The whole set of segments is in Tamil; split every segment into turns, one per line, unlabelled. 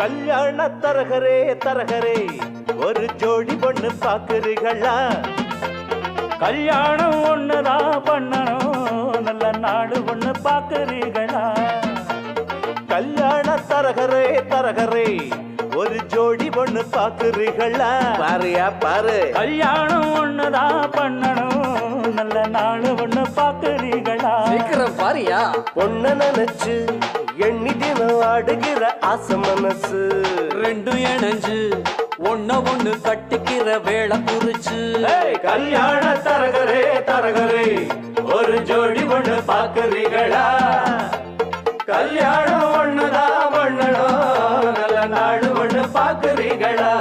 கல்யாண தரகரே தரகரே ஒரு ஜோடி பொண்ணு பாக்குறீங்களா?
கல்யாணம் ஒண்ணுதான் பண்ணணும், நல்ல நாடு ஒண்ணு பாக்குறீங்களா?
கல்யாண தரகரே தரகரே ஒரு ஜோடி பொண்ணு பாக்குறீங்களா?
பாருயா பாரு.
கல்யாணம் ஒண்ணுதான் பண்ணணும், நல்ல நாடு ஒண்ணு பாக்குறீங்களா?
சீக்கிரம் பாருயா.
பொண்ண நினைச்சு எண்ணி தினம் ஆடுகிற ஆசை மனசு
ரெண்டும் இணைஞ்சு ஒண்ணு ஒண்ணு கட்டிக்கிற வேளை குறிச்சு.
கல்யாண தரகரே தரகரே ஒரு ஜோடி பொண்ணு பாக்குறீங்களா? கல்யாணம் ஒண்ணுதான் பண்ணணும், நல்ல நாடு ஒண்ணு பாக்குறீங்களா?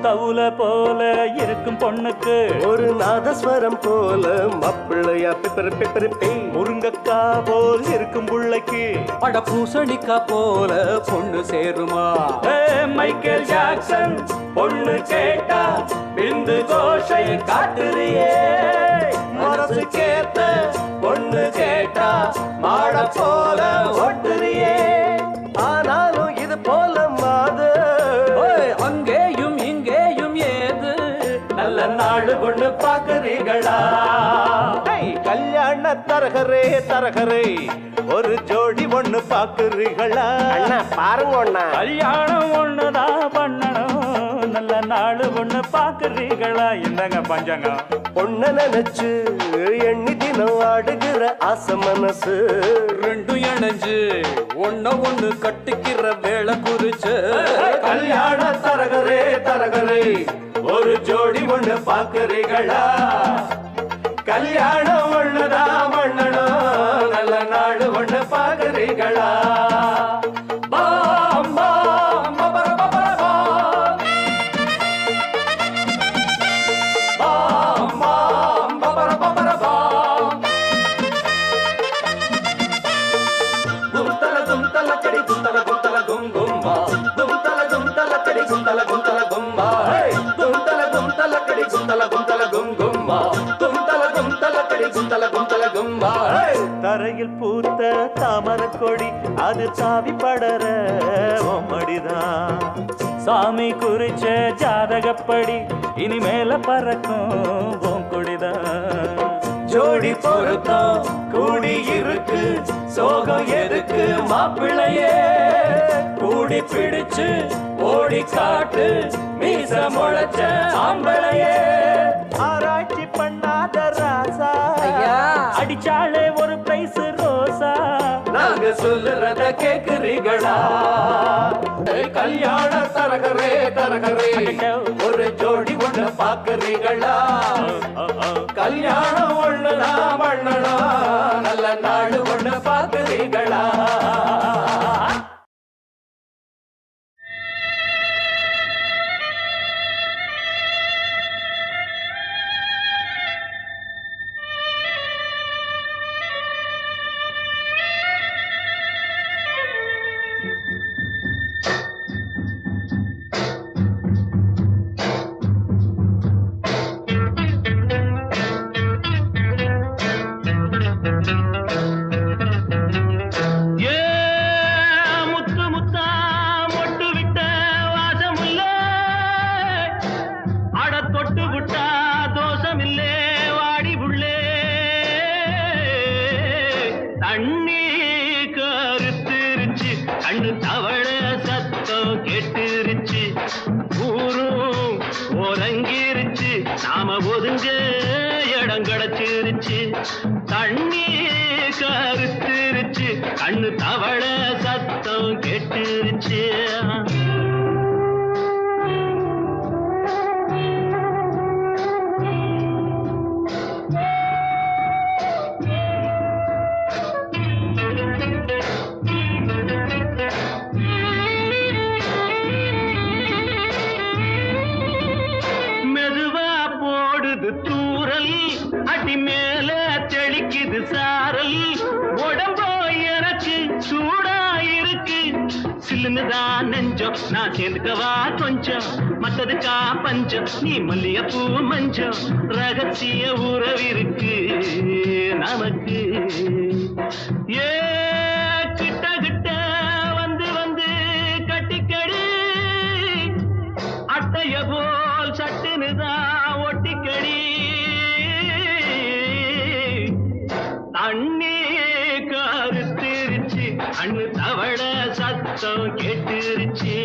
தவுல போல இருக்கும் பொண்ணுக்கு
ஒரு நாதஸ்வரம் போல மாப்பிள்ளையா பிப்பர் பிப்பர் பே. முருங்கக்கா போல் இருக்கும் புள்ளைக்கு
அட பூசணிக்கா போல பொண்ணு சேருமா?
மைக்கேல் ஜாக்சன் பொண்ணு கேட்டா பிந்து கோஷை காட்டுறியே.
மனசு கேட்ட பொண்ணு கேட்டா மாட போல ஓட்டுறியே. ஆனாலும் இது போல மாது
அங்கேயும் இங்கேயும் ஏது
நல்ல நாடு ஒண்ணு பாக்குறீங்களா?
கல்யாண தரகரே தரகரே ஒரு ஜோடி ஒண்ணு பாக்குறீங்களா?
பாருங்க ஒண்ணா.
கல்யாணம் ஒண்ணுதான் பண்ணணும், நல்ல நாடு ஒண்ணு பாக்குறீங்களா? இந்தாங்க பஞ்சாங்கம்.
பொண்ண நினைச்சு எண்ணி தினம் ஆடுகிற ஆசை மனசு
ரெண்டும் இணைஞ்சு ஒண்ணு ஒண்ணு கட்டிக்கிற வேளை குறிச்சு.
கல்யாண தரகரே தரகரே ஒரு ஜோடி ஒண்ணு பாக்குறீங்களா? கல்யாணம் ஒண்ணுதான் பண்ணணும், நல்ல நாடு ஒண்ணு பாக்குறீங்களா? பாம் பாம் பபர பபர பாம். பாம் பாம் பபர பபர பாம். கும்தல கடி கும்தல கும் கும்பா. கும்தல கடி கும்தல கும்பா. கும்தல கடி கும்தல கும் கும்பா. கும்தல கும்பா. தரையில் பூத்த தாமர கொடி அது தாவி படர மடிதான்.
சாமி குறிச்ச ஜாதகப்படி இனிமேல பறக்கும் கொடிதான்.
ஜோடி பொருத்தம் கூடி இருக்கு, சோகம் எதுக்கு மாப்பிள்ளையே?
கூடி பிடிச்சு ஓடி காட்டு மீச முளைச்ச ஆம்பளையே.
ஆராய்ச்சி பண்ணாத ராசா
அடிச்சாலே ஒரு பிரைஸ் ரோசா.
நாங்க சொல்லுறத கேக்குறீங்களா? கல்யாண தரகரே தரகரே ஒரு ஜோடி ஒண்ணு பாக்குறீங்களா? கல்யாணம் ஒண்ணுதான் பண்ணணும், நல்ல நாடு ஒண்ணு பாக்குறீங்களா?
கண்ணு தவள சத்தம் கேட்டுருச்சு, ஊரும் உறங்கிருச்சு, நாம ஒதுங்க இடம் கிடைச்சிருச்சு. தண்ணி கருத்துருச்சு, கண்ணு தவள சத்தம் கேட்டுருச்சு. அடி மேல தெளிக்குது சாரல் உடம்போ எனக்கு சூடா இருக்கு சில்லுன்னுதான் நெஞ்சம் நான் சேர்ந்துக்கவா கொஞ்சம் மத்ததுக்கா பஞ்சம் நீ மல்லிகைப்பூ மஞ்சம் ரகசிய உறவிருக்கு நமக்கு ஏ கிட்ட கிட்ட வந்து வந்து கட்டிக்கடி அட்டைய போல் சட்டுனுதான் ஒட்டிக்கடி தண்ணி கருத்திருச்சு அண்ணு தவள சத்தம் கேட்டுருச்சு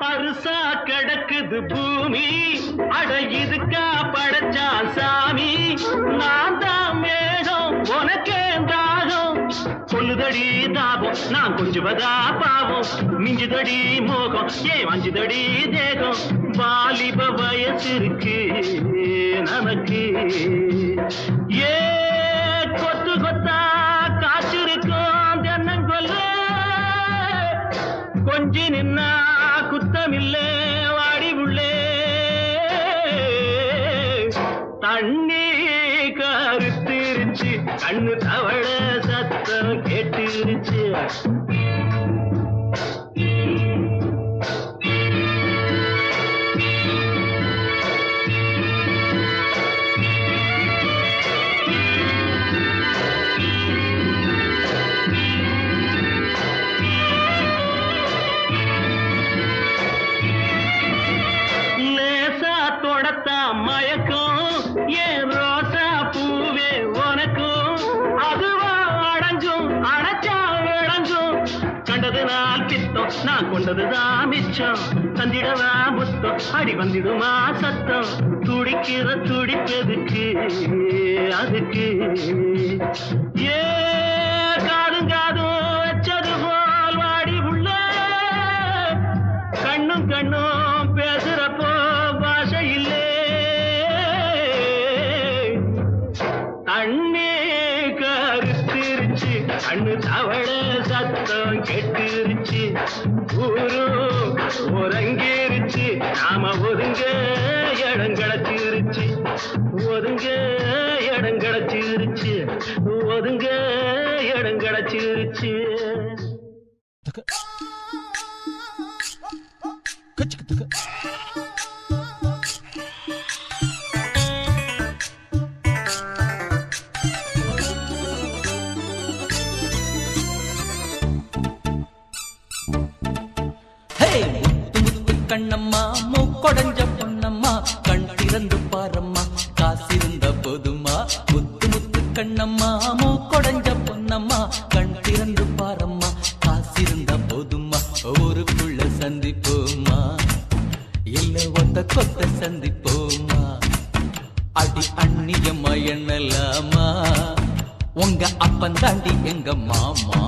பருசா கிடக்குது பூமி அட இதுக்கா படைச்சா சாமி நான் தான் மேகம் உனக்கே தாகம் சொல்லுதடி தாபம் நான் கொஞ்சுவதா பாவம் மிஞ்சுதடி மோகம் ஏன் வஞ்சுதடி தேகம் வாலிப வயசு இருக்கு நமக்கு ஏ கொத்து கொத்தா காய்ச்சிருக்கும் தென்னங்கொல்ல கொஞ்சி நின்னா குத்தமில்லே வாடி உள்ளே தண்ணி கருத்திருச்சு கண்ணு தவள சத்தம் கேட்டுருச்சு மயக்கம் ஏன் ரோசா பூவே உனக்கும் அதுவா அடைஞ்சும் அடைச்சா விளைஞ்சும் கண்டதுனால் பித்தம் நான் கொண்டதுதான் மிச்சம் தந்திடவா முத்தம் அடி வந்திடுமா சத்தம் துடிக்கிற துடிப்பதுக்கு அதுக்கு ஏ காதும் காதும் வச்சது போல் வாடி உள்ள கண்ணும் கண்ணும் பேசுறப்போ பாஷை இல்லை தண்ணி கருத்திருச்சு கண்ணு தவள சத்தம் கெட்டுருச்சு ஊரு உறங்கிருச்சு நாம ஒதுங்க இடம் கிடைச்சிருச்சு ஒதுங்க இடம் கிடைச்சிருச்சு ஒதுங்க இடம் கிடைச்சிருச்சு
கண்ணம்மா மூக்கொடைஞ்ச பொன்னம்மா கண் திறந்து பாரம்மா காசிருந்த போதுமா முத்து முத்து கண்ணம்மா மூக்கொடைஞ்ச பொன்னம்மா கண் திறந்து பாரம்மா காசிருந்த போதுமா ஊருக்குள்ள சந்திப்போமா இல்ல ஒத்த கொத்த சந்திப்போமா அடி அந்நியம்மா என்னலாமா உங்க அப்பன் தாண்டி எங்க மாமா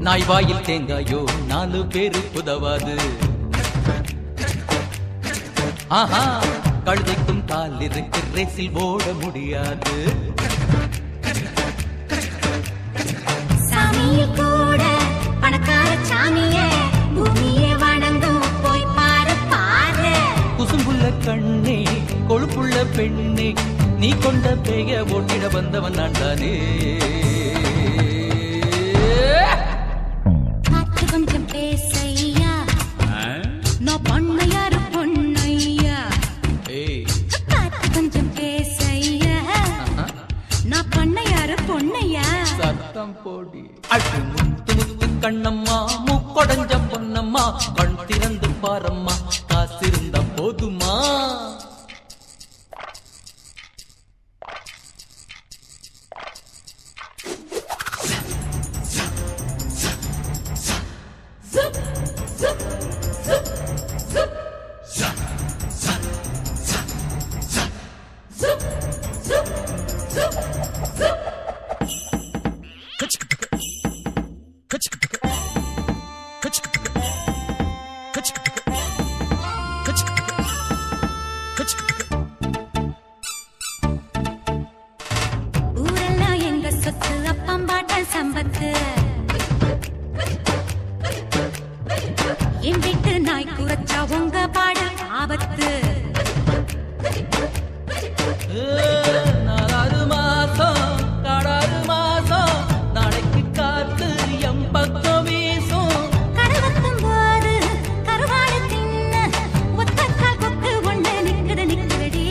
நாய் வாயில் தேங்காயோ 4 பேரு புதவாது ஆஹா கழுதைக்கும் கால் இருக்கு ரேசில் ஓட முடியாது
சாமிய கூட பணக்கார சாமியே பூமியே வணங்கும் போய் பாரு பாரு
குசும்புள்ள கண்ணே கொழுப்புள்ள பெண்ணே நீ கொண்ட பேய ஓட்டிட வந்தவன் நான் தானே
கொஞ்சம் பேசையா நான் பொண்ணையாரு பொண்ணையா கொஞ்சம் பேசையா நான் பொண்ணையாரு பொண்ணையா
ஆட்டம் போடி அடி முத்து முத்து கண்ணம்மா முக்கொடஞ்ச பொன்னம்மா கண் திறந்து பாரம்மா காசிருந்த போதுமா
ஊரெல்லாம் எங்க சொத்து அப்பம்பாட்டம் சம்பத்து என் வீட்டு நாய் குறைச்சா உங்க பாடு ஆபத்து
நாலாறு மாசம் காடாறு மாசம் நாளைக்கு காத்து எம் பக்கம் வீசும்
கருவத்தும் போது கருவாடு தின்ன ஒத்தக்கால் கொக்கு ஒண்ணு நிக்குதடி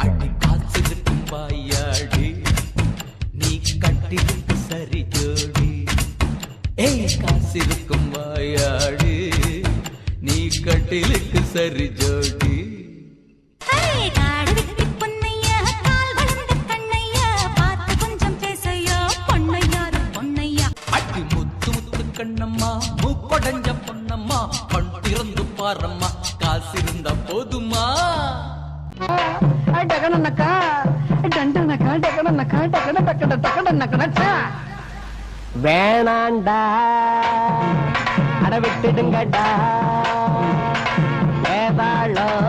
அடி காத்திருக்கும் வாயாடி நீ கட்டிருக்கு சரி ஜோடி ஏய் காசிருக்கும் வாயாடி நீ கட்டிலுக்கு சரி ஜோடி
காடு விட்டு பொன்னையா கால் வளர்ந்த கண்ணையா பார்த்து கொஞ்சம் பேசையா பொன்னையாரு பொன்னையா
அடி முத்து முத்து கண்ணம்மா மூக்கொடஞ்ச பொன்னம்மா கண் திறந்து பாரம்மா காசிருந்த போதுமா
வேணாண்டா அட விட்டுடுங்கடா வேதாளம்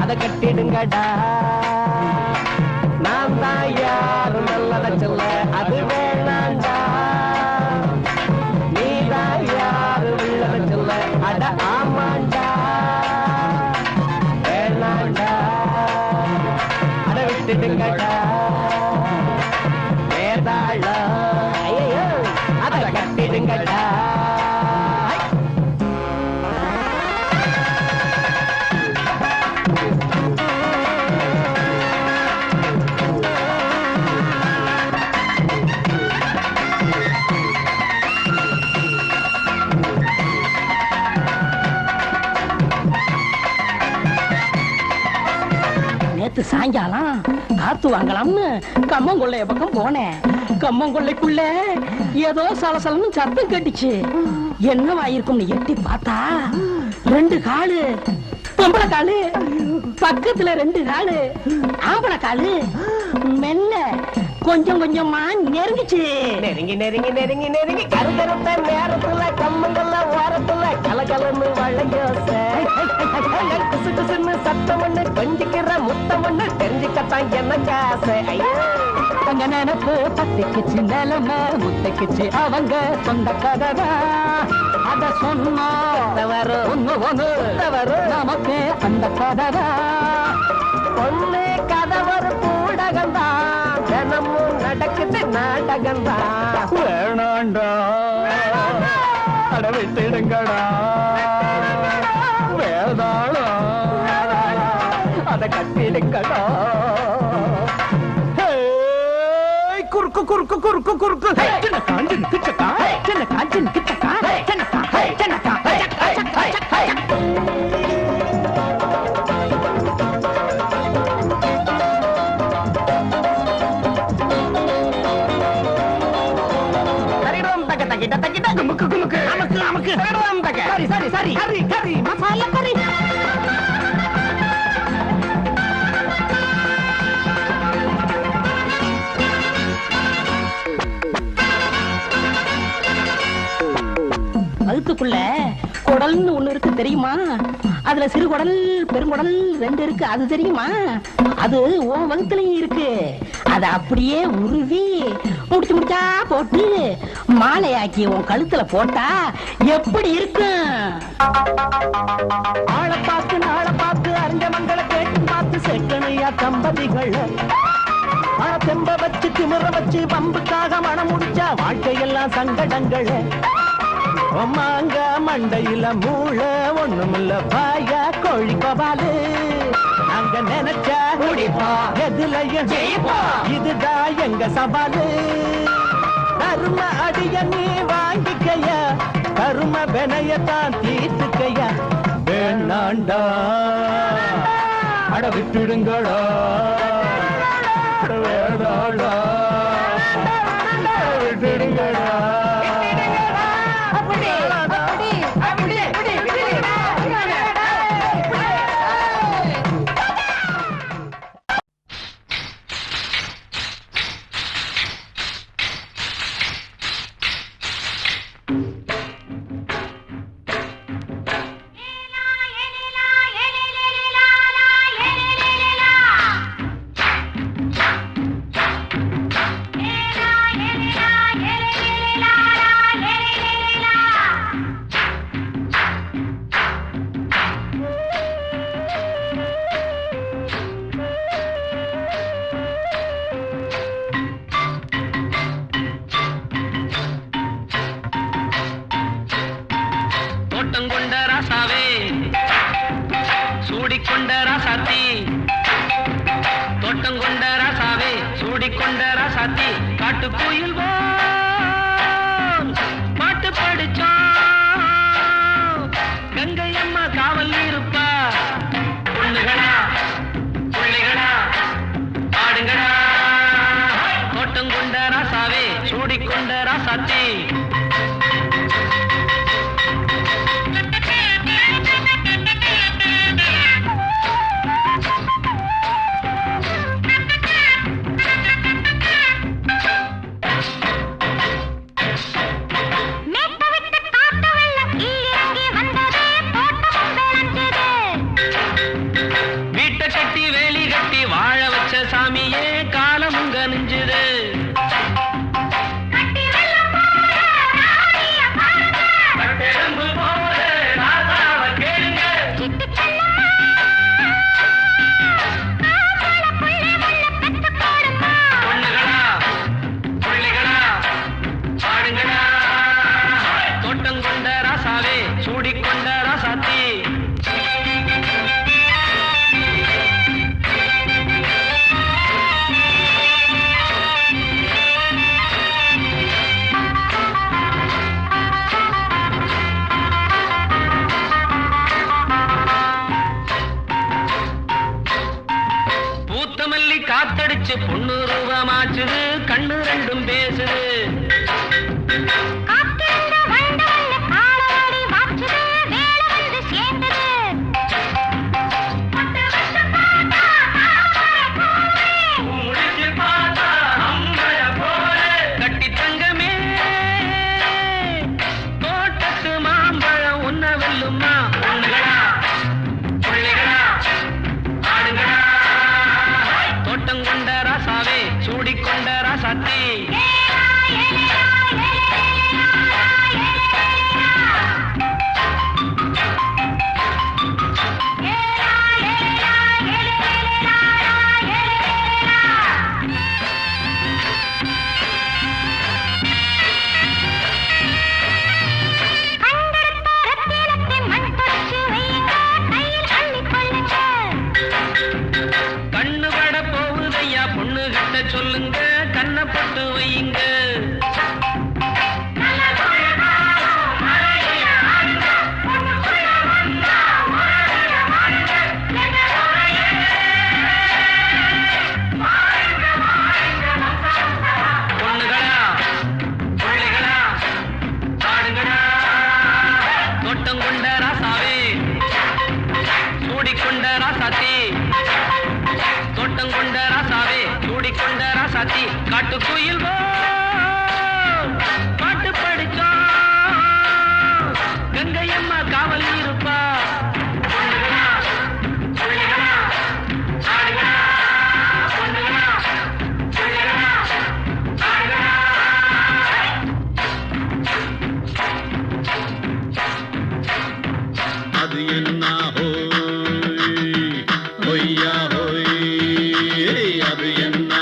அத கட்டிடுங்கடா நான் தான் யாரு நல்லத சொல்ல அது வேணாண்டா நீ தான் யாரு உள்ளத சொல்ல அட ஆமாண்டா வேணாண்டா அட விட்டுடுங்கடா வேதாளம் ஐயோ அத கட்டிடுங்கடா
நேத்து சாயங்காலம் காத்து வாங்கலாம்னு கம்மங்கொள்ளைய பக்கம் போனேன். கம்மங்கொள்ளைக்குள்ள ஏதோ சலசலன்னு சத்தம் கேட்டுச்சு. என்னவாயிருக்கும்னு எட்டி பார்த்தா 2 காலு பொம்பளை காலு, பக்கத்துல 2 காலு ஆம்பளை காலு. மெல்ல கொஞ்சம் கொஞ்சமா நெருங்கிச்சு.
நெருங்கி நெருங்கி நெருங்கி நெருங்கி கருகருத்த நேரத்துல கம்மங்கள்ல ஓரத்துல கலகலன்னு வளையோச குசு குசுன்னு சத்தம் ஒண்ணு கொஞ்சிக்கிற முத்தம் ஒண்ணு தெரிஞ்சுக்கத்தான் எனக்கு ஆசை.
தங்க நினைப்பு பத்திக்குச்சு, நிலைமை முத்தைக்குச்சு. அவங்க சொந்த கதவை அத சொன்னா
வரும்
ஒண்ணு ஒண்ணு
வரும்
நமக்கு அந்த கதவை.
பொண்ணு கதவர் பூடகந்தான், தினமும் நடக்குது நாடகந்தான்.
வேணாண்டா அட விட்டுடுங்கடா வேதாளம்
அத கட்டிடுங்கடா.
குறுக்கு குறுக்கு குறுக்கு குறுக்கு சின்ன காஞ்சின் கிச்சக்கா சின்ன காஞ்சின் கிச்சக்கா சின்னக்கா சின்னக்கா
குமுக்கு குமுக்கு நமக்கு நமக்கு சரி சரி சரி கறி கறி மசாலா கறி.
வகுத்துக்குள்ள குடல்னு ஒண்ணு இருக்கு தெரியுமா? அதுல சிறு குடல் பெருங்குடல் 2 இருக்கு, அது தெரியுமா? அது உன் வகுத்துலயும் இருக்கு. அத அப்படியே உருவி முடிச்சு முடிச்சா போட்டு மாலையாக்கி உன் கழுத்துல போட்டா எப்படி இருக்கும்?
ஆளை பார்த்து நாளை பார்த்து அறிஞ்ச மங்களை கேட்டு பார்த்து செக்கணையா தம்பதிகள் தெம்ப வச்சு திமிர வச்சு பம்புக்காக மனம் முடிச்சா வாழ்க்கையெல்லாம் சங்கடங்கள்.
மாங்க மண்டையில மூள ஒண்ணுமில்ல பாயா கோழி கோபாலு நாங்க நினைச்சா குடிப்பா எதுலயும் ஜெயிப்பா இதுதான் எங்க சவாலு கரும அடிய நீ வாங்கிக்கையா கரும வினையத்தான் தீர்த்துக்கையா வேணாண்டா அட விட்டுடுங்கடா வேணாண்டா விட்டுடுங்கடா
தோட்டங்கொண்ட ராசாவே சூடிக்கொண்ட ராசாத்தி தோட்டங்கொண்ட ராசாவே சூடிக்கொண்ட ராசாத்தி காட்டு கோயில் பாட்டு படிச்சோம் கங்கை அம்மா காவல் இருப்பா பொண்ணுகளா பிள்ளைகளா ஆடுங்களா தோட்டங்கொண்ட ராசாவே சூடிக்கொண்ட ராசாத்தி சாமியே காலமுங்க நெஞ்சுது தோட்டங்கொண்ட ராசாவே சூடிக்கொண்ட ராசாத்தி பூத்தமல்லி காத்தடிச்சு பொண்ணு ரூபமாச்சுது கண்ணு ரெண்டும் பேசுது கட்டி தங்கமே தோட்டத்து மாம்பழம் உன்ன வெல்லுமா பொண்ணுகளா பிள்ளைகளா ஆடுங்களா தோட்டங்கொண்ட ராசாவே சூடிக்கொண்ட ராசாத்தி கண்ணு பட போகுதையா பொண்ணு கிட்ட சொல்லுங்க கண்ணை போட்டு வையுங்க பொண்ணுகளா பிள்ளைகளா ஆடுங்களா தோட்டங்கொண்ட ராசாவே சூடிக்கொண்ட ராசாத்தி தோட்டங்கொண்ட ராசாவே சூடிக்கொண்ட ராசாத்தி காட்டு கோயில் பாட்டு படிச்சோம் கங்கை அம்மா காவல் இருப்பா பொண்ணுகளா பிள்ளைகளா ஆடுகளா பொண்ணுகளா பிள்ளைகளா ஆடுகளா
அது என்ன ஹொய்யா ஹொய் அது என்ன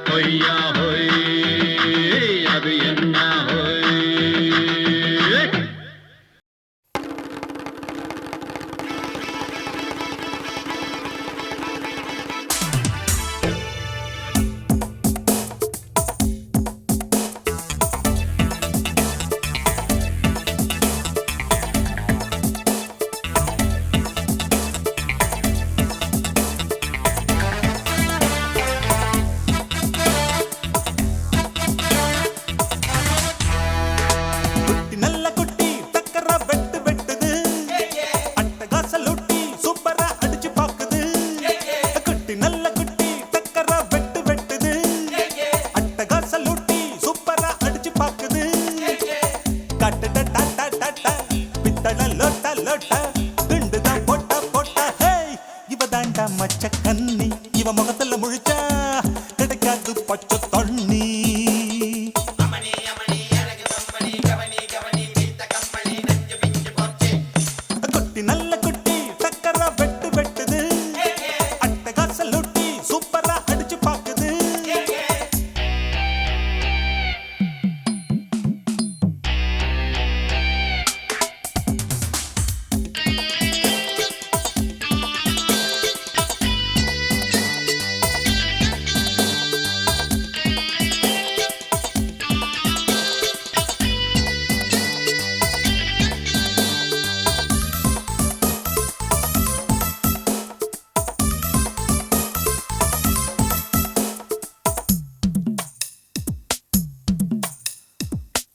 ஹொய்யா ஹொய் அது என்ன ஹொய்
லோட்ட லோட்ட குண்டுதான் போட்டா போட்டா ஹே இவ தாண்டா மச்ச கன்னி இவ முகத்துல முழிச்சா கிடைக்காது பச்சை தண்ணி குட்டி நல்ல குட்டி டக்கரா வெட்டு வெட்டுது அட்டகாச லொட்டி சூப்பரா அடிச்சு பாக்குது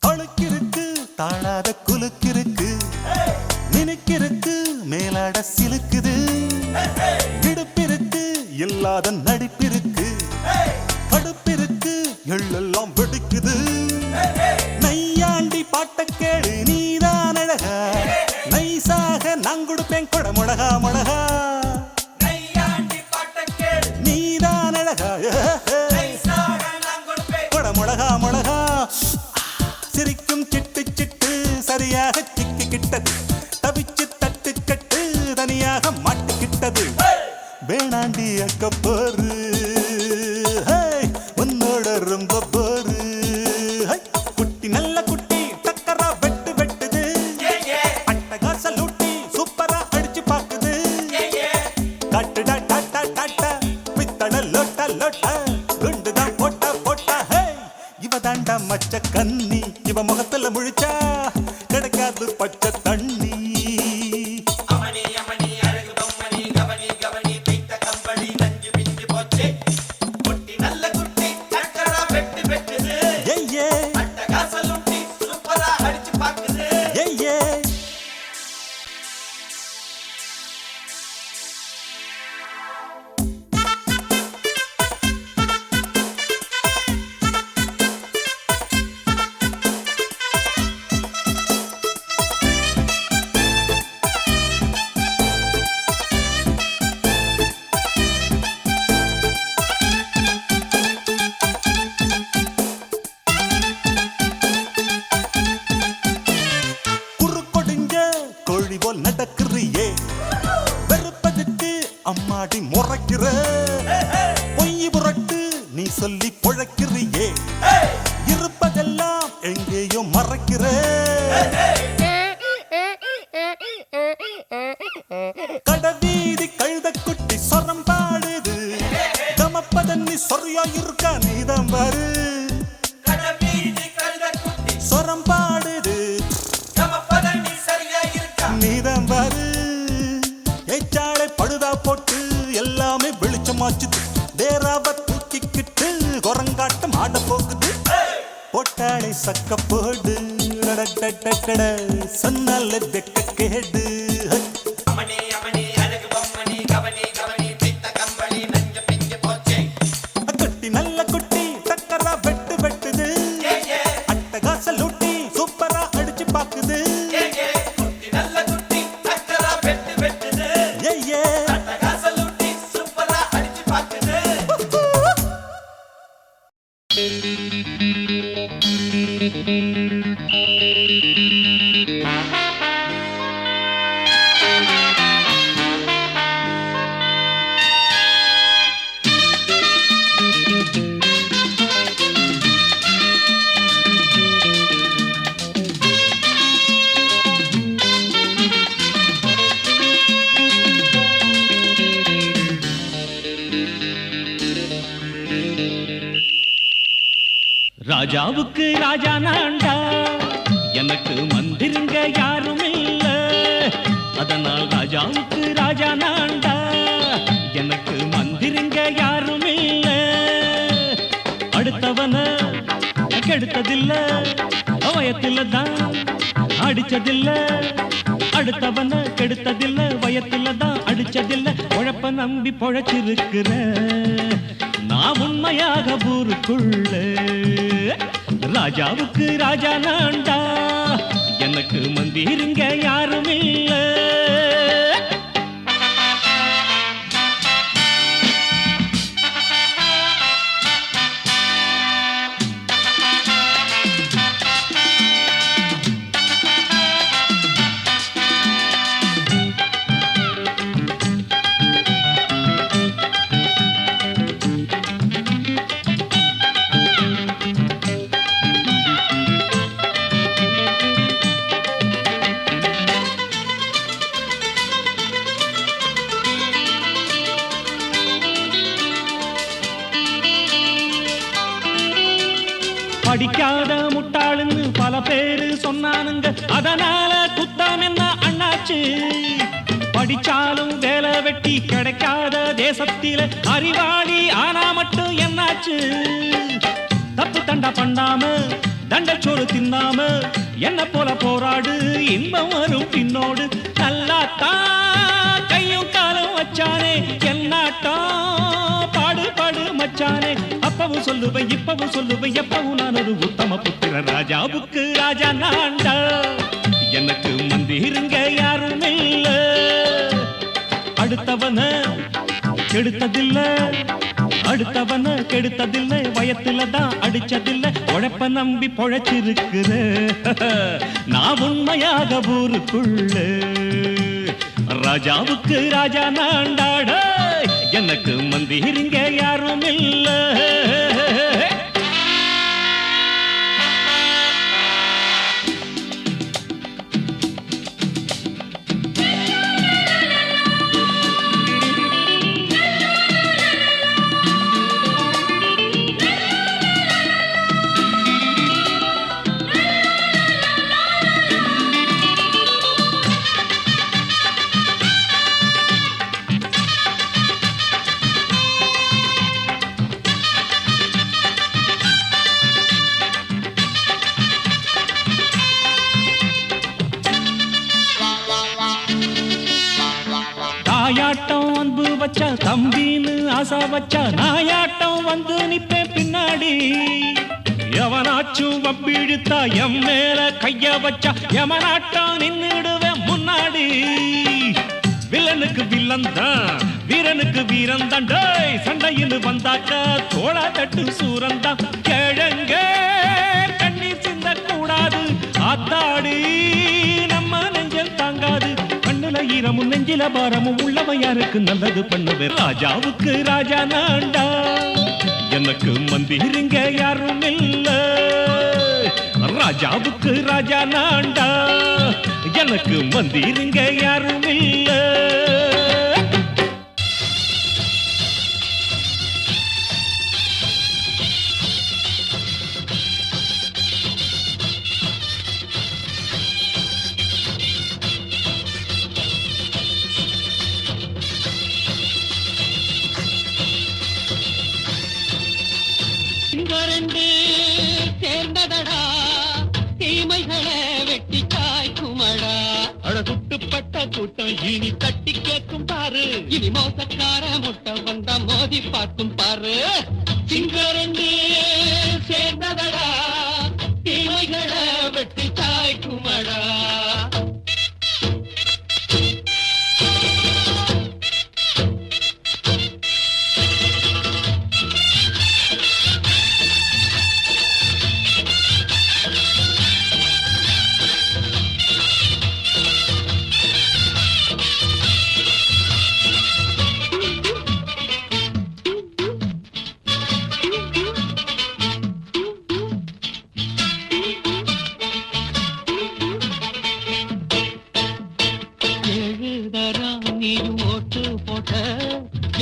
அழுக்கிருக்கு தாழாத குலுக்கிருக்கு நினைக்கிருக்கு மேலாட சிலுக்குது இடுப்பிருக்கு இல்லாத நடிப்பிருக்கு கடுப்பிருக்கு எள்ளெல்லாம் வெடிக்குது நையாண்டி பாட்ட கேடு நீதான் அழகா நைசாக நான் கொடுப்பேன் கொட முழகா முழகா நீதான் அழகா கொட முழகா முழகா சிரிக்கும் சிட்டு சிட்டு சரியாக சிக்கிக்கிட்டது தவிச்சு தட்டு கட்டு தனியாக மாட்டிக்கிட்டது வேணாண்டி அக்க போரு உன்னோட ரொம்ப போரு குட்டி நல்ல குட்டி டக்கரா வெட்டு வெட்டுது அட்டகாச லூட்டி சூப்பரா அடிச்சு பாக்குது காட்டுடா டாட்டா டாட்டா பித்தள லோட்டா லோட்டா குண்டுதான் போட்டா போட்டா ஹே இவ தாண்டா மச்ச கன்னி இவ முகத்துல முழிச்சா கிடைக்காது பச்சை தண்ணி கோழி போல் நடக்கிறியே வெறுப்பதுக்கு அம்மாடி முறைக்கிற பொய் புரட்டு நீ சொல்லி பொழைக்கிறியே இருப்பதெல்லாம் எங்கேயோ மறைக்கிற கடவீதி கழுத குட்டி சொரம் பாடுது தமப்பதன்னி சொரியா இருக்கா நீதான் பாரு சொரம் பாடுது நீதான் பாரு ஏச்சாளை படுதா போட்டு எல்லாமே வெளிச்சமாச்சுது டேராவ தூக்கிக்கிட்டு குரங்காட்டம் ஆட போகுது போட்டாளை சக்க போடு சொன்னால வெக்க கேடு குட்டி நல்ல குட்டி டக்கரா வெட்டு வெட்டுது அட்டகாச லூட்டி சூப்பரா அடிச்சு பாக்குது
ராஜாவுக்கு ராஜா நான்டா எனக்கு மந்திருங்க யாரும் இல்ல அதனால் ராஜாவுக்கு ராஜா நான்டா எனக்கு மந்திருங்க யாரும் இல்ல அடுத்தவன கெடுத்ததில்ல வயத்துல தான் அடிச்சதில்ல அடுத்தவன கெடுத்ததில்ல வயத்துல தான் அடிச்சதில்ல உழப்ப நம்பி பொழைச்சிருக்கிற நான் உண்மையாக ஊருக்குள்ள ராஜாவுக்கு ராஜா நான்டா எனக்கு மந்திருங்க யாரும் இல்ல. படிக்காத முட்டாளுன்னு பல பேரு சொன்னானுங்க, அதனால குத்தம் என்ன அண்ணாச்சு? படிச்சாலும் வேலை வெட்டி கிடைக்காத தேசத்தில அறிவாளி ஆனா மட்டும் என்னாச்சு? தப்பு தண்டா பண்ணாம தண்டச்சோறு தின்னாம என்ன போல போராடு, இன்பம் வரும் பின்னோடு. நல்லாத்தான் கையும் காலம் வச்சானே என்னாட்டா பாடு பாடு மச்சானே. அப்பவும் சொல்லுவேன் இப்பவும் சொல்லுவேன், எப்பவும் நான் ஒரு உத்தம புத்திர. ராஜாவுக்கு ராஜா நான்டா, எனக்கு மந்திருங்க யாரும் இல்ல. அடுத்தவன கெடுத்ததில்ல, அடுத்தவன கெடுத்ததில்லை, வயத்துல தான் அடிச்சதில்லை. உழைப்ப நம்பி பொழைச்சிருக்கிற நான் உண்மையாக ஊருக்குள்ள. ராஜாவுக்கு ராஜா நான்டாட, எனக்கு மந்திருங்க யாரும் இல்ல. தாயாட்டம் அன்பு வச்சா தம்பின்னு ஆசா வச்சா, நாயாட்டம் வந்து நிப்பேன் பின்னாடி. எவனாச்சும் வம்பிழுத்தா எம் மேல கைய வச்சா, எவனாட்டம் நின்னுடுவேன் முன்னாடி. வில்லனுக்கு வில்லன் தான், வீரனுக்கு வீரன் தான். சண்டையின்னு வந்தாக்கா தோளா தட்டு சூரன் தான். கிழங்க கண்ணீர் சிந்த கூடாது, ஆத்தாடி நம்ம நெஞ்சல் தாங்காது. ஈரமும் நெஞ்சில பாரமும் உள்ளவன் யாருக்கு நல்லது பண்ணுவே. ராஜாவுக்கு ராஜா நான்டா, எனக்கு மந்திருங்க யாரும் இல்ல. ராஜாவுக்கு ராஜா நான்டா, எனக்கு மந்திருங்க யாரும் இல்ல.
சேர்ந்ததடா தீமைகளை வெட்டி காய்க்குமடா. அழகுட்டுப்பட்ட கூட்டம் இனி தட்டி கேட்கும் பாரு, இனி மோசக்கார முட்டை வந்தா மோதி பார்க்கும் பாரு. சிங்கரண்டு சேர்ந்ததடா தீமைகளை வெட்டி காய்க்குமடா.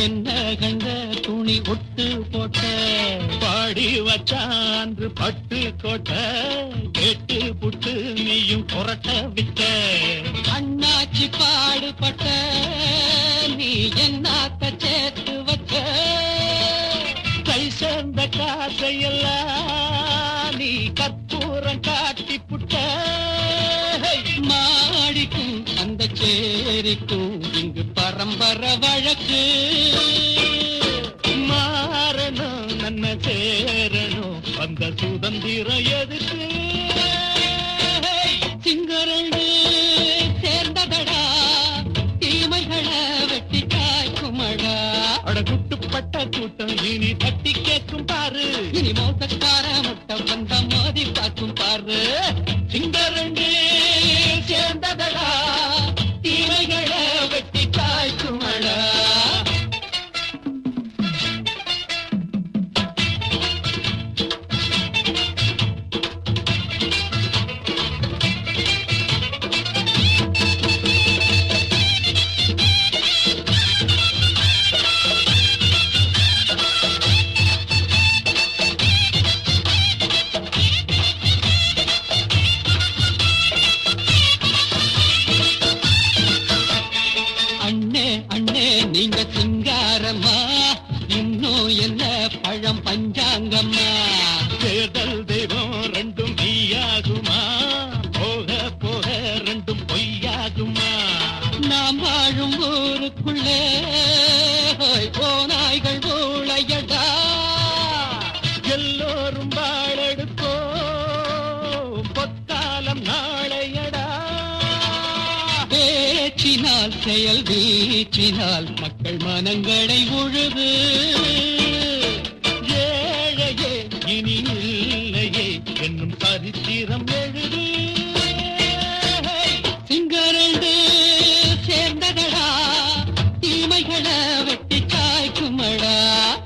என்ன கண்ட துணி ஒட்டு போட்ட, பாடி வச்சான்று பட்டு கோட்ட, கேட்டு புட்டு நீயும் புரட்ட விட்ட. அண்ணாச்சி பாடுபட்ட நீ என்னாத்த சேர்த்து வச்ச, கை சேர்ந்த காசையெல்லாம் நீ கற்பூரம் காட்டி புட்ட. மாடிக்கும் அந்த சேரிக்கும் இங்கு பரம்பரை வழக்கு. மாறணும் நன்மை சேரணும் அந்த சுதந்திரம் எதுக்கு? சிங்க இனி மோசக்கார முட்டை வந்த மோதி பார்க்கும் பாரு சிங்கரண்டு சேர்ந்ததடா தீமைகளை வெட்டி காய்க்குமடா அண்ணே அண்ணே நீங்க சிங்காரம்மா இன்னும் என்ன பழம் பஞ்சாங்கம்மா
தேர்தல் தெய்வம் ரெண்டும் மெய்யாகுமா போக போக ரெண்டும் பொய்யாகுமா
நாம் வாழும் ஊருக்குள்ளே ஓநாய்கள் ஊழையடா
எல்லோரும் வாழெடுப்போ பொற்காலம் நாளையடா
பேச்சினால் செயல் வீச்சினால் மக்கள் மனங்களை உழுது
ஏழையே இனி இல்லையே என்னும் சரித்திரம் எழுது
சிங்கரண்டு சேர்ந்ததடா தீமைகளை வெட்டி காய்க்குமடா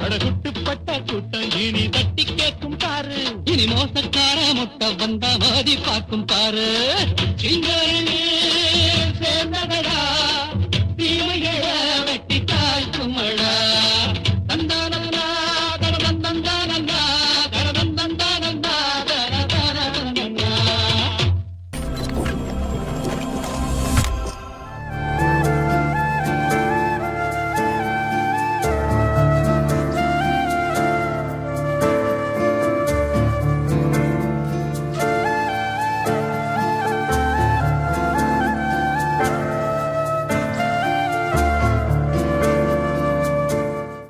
அடகுட்டுப்பட்ட கூட்டம் இனி தட்டி கேட்கும் பாரு
இனி மோசக்கார முட்டை வந்த மோதி பார்க்கும் பாரு சிங்கரண்டு